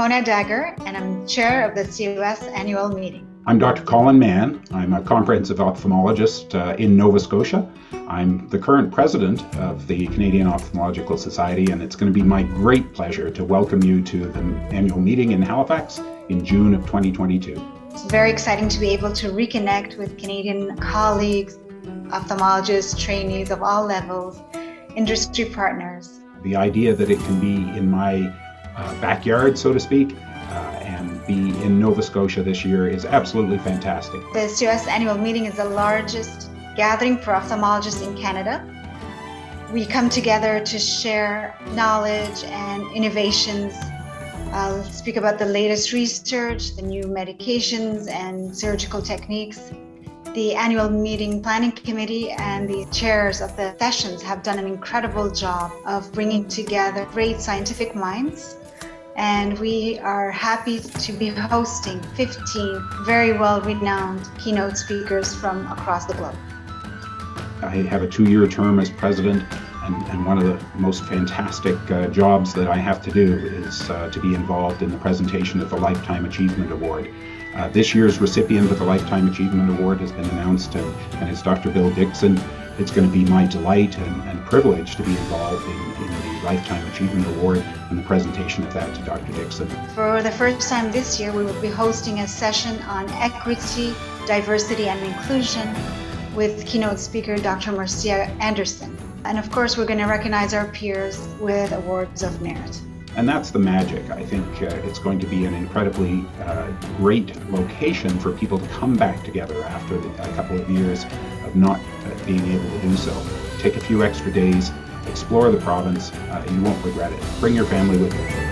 Mona Dagger, and I'm chair of the COS annual meeting. I'm Dr. Colin Mann. I'm a comprehensive ophthalmologist in Nova Scotia. I'm the current president of the Canadian Ophthalmological Society, and it's going to be my great pleasure to welcome you to the annual meeting in Halifax in June of 2022. It's very exciting to be able to reconnect with Canadian colleagues, ophthalmologists, trainees of all levels, industry partners. The idea that it can be in my backyard, so to speak, and be in Nova Scotia this year is absolutely fantastic. The COS annual meeting is the largest gathering for ophthalmologists in Canada. We come together to share knowledge and innovations. I'll speak about the latest research, the new medications and surgical techniques. The annual meeting planning committee and the chairs of the sessions have done an incredible job of bringing together great scientific minds. And we are happy to be hosting 15 very well-renowned keynote speakers from across the globe. I have a 2-year term as president, and one of the most fantastic jobs that I have to do is to be involved in the presentation of the Lifetime Achievement Award. This year's recipient of the Lifetime Achievement Award has been announced, and it's Dr. Bill Dixon. It's going to be my delight and privilege to be involved in the Lifetime Achievement Award and the presentation of that to Dr. Dixon. For the first time this year, we will be hosting a session on equity, diversity, and inclusion with keynote speaker Dr. Marcia Anderson. And of course, we're going to recognize our peers with awards of merit. And that's the magic. I think it's going to be an incredibly great location for people to come back together after a couple of years of not being able to do so. Take a few extra days, explore the province. You won't regret it. Bring your family with you.